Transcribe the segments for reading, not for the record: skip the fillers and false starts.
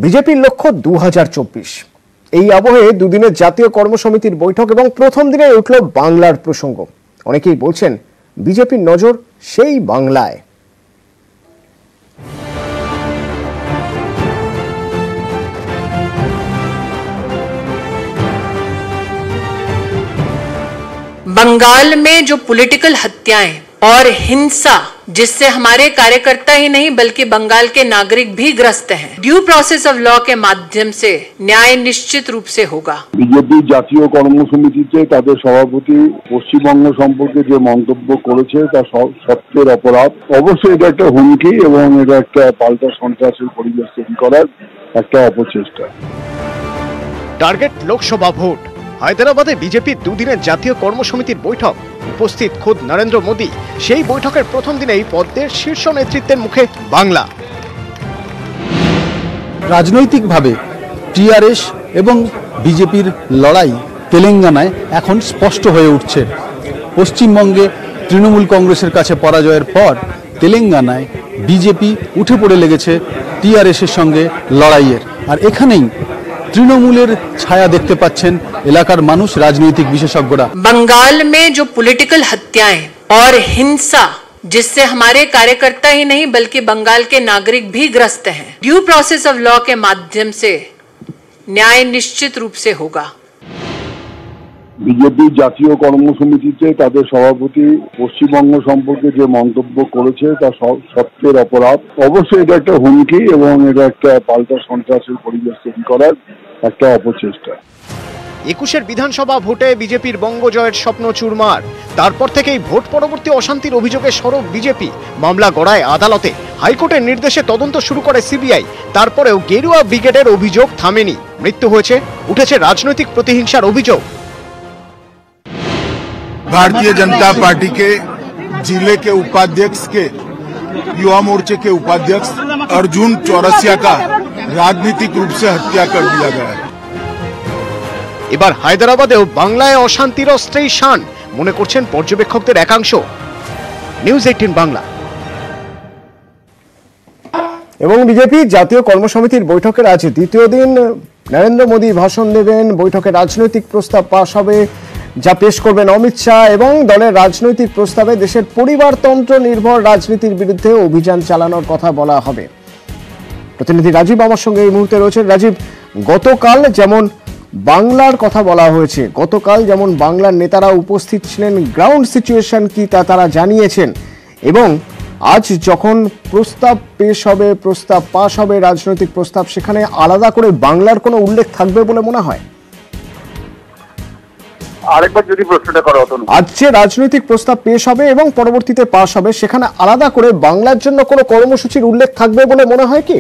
বিজেপির লক্ষ্য 2024। এই আবহে দুদিনের জাতীয় কর্মসমিতির বৈঠক এবং প্রথম দিনে উঠল বাংলার প্রসঙ্গ। অনেকেই বলছেন বিজেপির নজর সেই বাংলায়। बंगाल में जो पॉलिटिकल हत्याएं और हिंसा जिससे हमारे कार्यकर्ता ही नहीं बल्कि बंगाल के नागरिक भी ग्रस्त हैं, ड्यू प्रोसेस ऑफ लॉ के माध्यम से न्याय निश्चित रूप से होगा। বিজেপি জাতীয় কর্মসমিতিতে তাদের সভাপতি পশ্চিমবঙ্গ সম্পর্কে যে মন্তব্য করেছে তা সত্যের অপরাধ। অবশ্যই এটা একটা হুমকি এবং এটা একটা পাল্টা সন্ত্রাসের পরিবেশ তৈরি করার একটা অপচেষ্টা। Target Lok Sabha vote. হায়দ্রাবাদে বিজেপির দুদিনের জাতীয় কর্মসমিতির বৈঠক। উপস্থিত খোদ নরেন্দ্র মোদী। সেই বৈঠকের প্রথম দিনেই পদ্মের শীর্ষ নেতৃত্বের মুখে বাংলা। রাজনৈতিকভাবে টিআরএস এবং বিজেপির লড়াই তেলেঙ্গানায় এখন স্পষ্ট হয়ে উঠছে। পশ্চিমবঙ্গে তৃণমূল কংগ্রেসের কাছে পরাজয়ের পর তেলেঙ্গানায় বিজেপি উঠে পড়ে লেগেছে টিআরএসের সঙ্গে লড়াইয়ের। আর এখানেই তৃণমূলের ছায়া দেখতে পাচ্ছেন এলাকার মানুষ, রাজনৈতিক বিশেষজ্ঞরা। बंगाल में जो पॉलिटिकल हत्याएं और हिंसा जिससे हमारे कार्यकर्ता ही नहीं बल्कि बंगाल के नागरिक भी ग्रस्त हैं, ड्यू प्रोसेस ऑफ लॉ के माध्यम से न्याय निश्चित रूप से होगा। বিজেপি জাতীয় কর্মসমিতিতে তাদের সভাপতি পশ্চিমবঙ্গ সম্পর্কে যে মন্তব্য করেছে তা সত্যের অপরাধ। অবশ্যই এটা একটা হুমকি এবং এটা একটা পাল্টা সন্ত্রাসের পরিবেশ তৈরি করার একটা অপচেষ্টা। 21-এর বিধানসভা ভোটে বিজেপির বঙ্গ জয়ের স্বপ্ন চুরমার। তারপর থেকেই ভোট পরবর্তী অশান্তির অভিযোগে সরব বিজেপি। মামলা গড়ায় আদালতে। হাইকোর্টের নির্দেশে তদন্ত শুরু করে সিবিআই। তারপরেও গেরুয়া ব্রিগেডের অভিযোগ থামেনি। মৃত্যু হয়েছে, উঠেছে রাজনৈতিক প্রতিহিংসার অভিযোগ। भारतीय जनता पार्टी के जिले के उपाध्यक्ष के युवा मोर्चे के उपाध्यक्ष अर्जुन चौरसिया का राजनीतिक रूप से हत्या कर दिया गया है। এবার হায়দ্রাবাদেও বাংলায় অশান্তির অস্ত্রেই শান মনে করছেন পর্যবেক্ষকদের একাংশ। নিউজ 18 বাংলা। এবং বিজেপি জাতীয় কর্মসমিতির বৈঠকের আজ দ্বিতীয় দিন। নরেন্দ্র মোদী ভাষণ দেবেন, বৈঠকে রাজনৈতিক প্রস্তাব পাশ হবে যা পেশ করবেন অমিত শাহ এবং দলের রাজনৈতিক প্রস্তাবে দেশের পরিবারতন্ত্র নির্ভর রাজনীতির বিরুদ্ধে অভিযান চালানোর কথা বলা হবে। প্রতিনিধি রাজীব আমার সঙ্গে এই মুহূর্তে রয়েছেন। রাজীব, গতকাল যেমন বাংলার কথা বলা হয়েছে, গতকাল যেমন বাংলার নেতারা উপস্থিত ছিলেন, গ্রাউন্ড সিচুয়েশন কি তা তারা জানিয়েছেন এবং আজ যখন প্রস্তাব পেশ হবে, প্রস্তাব পাশ হবে, রাজনৈতিক প্রস্তাব, সেখানে আলাদা করে বাংলার কোনো উল্লেখ থাকবে বলে মনে হয়? আরেকবার যদি প্রশ্নটা করা হতো। আজ যে রাজনৈতিক প্রস্তাব পেশ হবে এবং পরবর্তীতে পাশ হবে সেখানে আলাদা করে বাংলার জন্য কোনো কর্মসূচির উল্লেখ থাকবে বলে মনে হয় কি?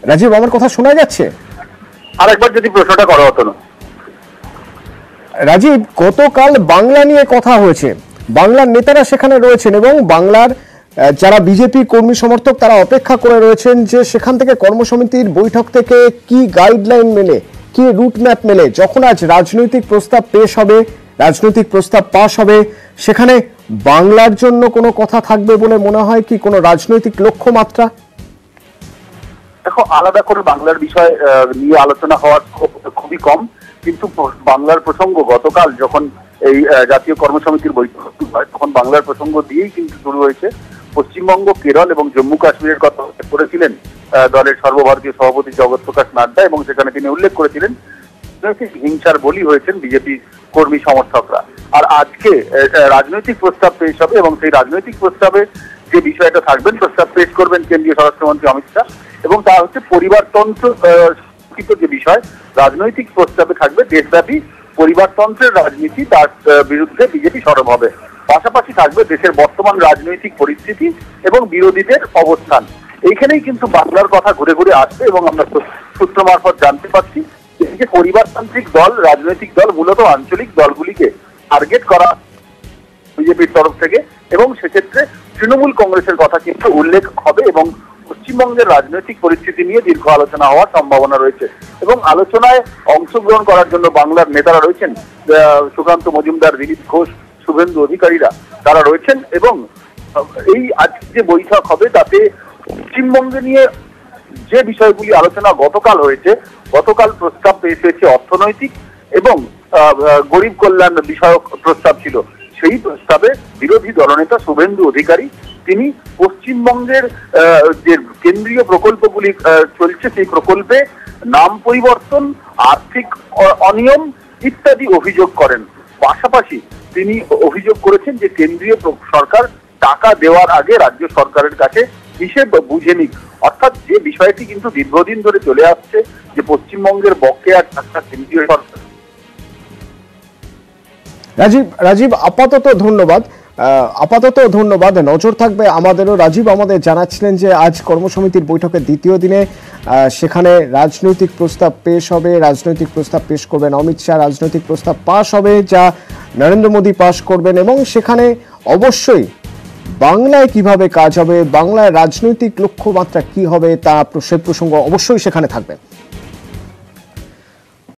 রাজীব, আমার কথা শোনা যাচ্ছে? আরেকবার যদি প্রশ্নটা করা হতো। রাজীব, গতকাল বাংলা নিয়ে কথা হয়েছে, বাংলার নেতারা সেখানে রয়েছেন এবং বাংলার যারা বিজেপি কর্মী সমর্থক তারা অপেক্ষা করে রয়েছেন যে সেখান থেকে কর্মসমিতির বৈঠক থেকে কি গাইডলাইন মেলে, কি রুট ম্যাপ মেলে, যখন আজ রাজনৈতিক প্রস্তাব পেশ হবে, রাজনৈতিক প্রস্তাব পাশ হবে, সেখানে বাংলার জন্য কোনো কথা থাকবে বলে মনে হয় কি? কোনো রাজনৈতিক লক্ষ্যমাত্রা? দেখো, আলাদা করে বাংলার বিষয় নিয়ে আলোচনা হওয়ার খুবই কম, কিন্তু বাংলার প্রসঙ্গ গতকাল যখন এই জাতীয় কর্মসমিতির বৈঠক হয় তখন বাংলার প্রসঙ্গ দিয়েই কিন্তু শুরু হয়েছে। পশ্চিমবঙ্গ, কেরল এবং জম্মু কাশ্মীরের কথা করেছিলেন দলের সর্বভারতীয় সভাপতি জগৎ প্রকাশ নাড্ডা এবং সেখানে তিনি উল্লেখ করেছিলেন হিংসার বলি হয়েছেন বিজেপি কর্মী সমর্থকরা। আর আজকে রাজনৈতিক প্রস্তাব পেশ হবে এবং সেই রাজনৈতিক প্রস্তাবে যে বিষয়টা থাকবেন, প্রস্তাব পেশ করবেন কেন্দ্রীয় স্বরাষ্ট্রমন্ত্রী অমিত শাহ এবং তা হচ্ছে পরিবারতন্ত্র যে বিষয়। রাজনৈতিক প্রস্তাবে থাকবে দেশব্যাপী পরিবারতন্ত্রের রাজনীতি, তার বিরুদ্ধে বিজেপি সরব হবে। পাশাপাশি থাকবে দেশের বর্তমান রাজনৈতিক পরিস্থিতি এবং বিরোধীদের অবস্থান। এইখানেই কিন্তু বাংলার কথা ঘুরে ঘুরে আসবে এবং আমরা সূত্র মারফত জানতে পারছি যে পরিবারতান্ত্রিক দল, রাজনৈতিক দল মূলত আঞ্চলিক দলগুলিকে টার্গেট করা বিজেপির তরফ থেকে এবং সেক্ষেত্রে তৃণমূল কংগ্রেসের কথা কিন্তু উল্লেখ হবে এবং পশ্চিমবঙ্গের রাজনৈতিক পরিস্থিতি নিয়ে দীর্ঘ আলোচনা হওয়ার সম্ভাবনা রয়েছে এবং আলোচনায় অংশগ্রহণ করার জন্য বাংলার নেতারা রয়েছেন, সুকান্ত মজুমদার, দিলীপ ঘোষ, শুভেন্দু অধিকারীরা তারা রয়েছেন এবং এই আজকে যে বৈঠক হবে তাতে পশ্চিমবঙ্গে নিয়ে যে বিষয়গুলি আলোচনা গতকাল হয়েছে, গতকাল প্রস্তাব পেশ হয়েছে অর্থনৈতিক এবং গরিব কল্যাণ বিষয়ক প্রস্তাব ছিল। সেই প্রস্তাবে বিরোধী দলনেতা শুভেন্দু অধিকারী তিনি পশ্চিমবঙ্গের যে কেন্দ্রীয় প্রকল্পগুলি চলছে সেই প্রকল্পে নাম পরিবর্তন, আর্থিক অনিয়ম ইত্যাদি অভিযোগ করেন। পাশাপাশি তিনি অভিযোগ করেছেন যে কেন্দ্রীয় সরকার টাকা দেওয়ার আগে রাজ্য সরকারের কাছে হিসেব বুঝে নিক। অর্থাৎ যে বিষয়টি কিন্তু দীর্ঘদিন ধরে চলে আসছে যে পশ্চিমবঙ্গের বকেয়া টাকা কেন্দ্রীয় সরকার। রাজীব আপাতত ধন্যবাদ। নজর থাকবে আমাদেরও। রাজীব আমাদের জানাচ্ছিলেন যে আজ কর্মসমিতির বৈঠকের দ্বিতীয় দিনে সেখানে রাজনৈতিক প্রস্তাব পেশ হবে, রাজনৈতিক প্রস্তাব পেশ করবেন অমিত শাহ, রাজনৈতিক প্রস্তাব পাশ হবে যা নরেন্দ্র মোদী পাশ করবেন এবং সেখানে অবশ্যই বাংলায় কিভাবে কাজ হবে, বাংলায় রাজনৈতিক লক্ষ্যমাত্রা কি হবে তা সে প্রসঙ্গ অবশ্যই সেখানে থাকবে।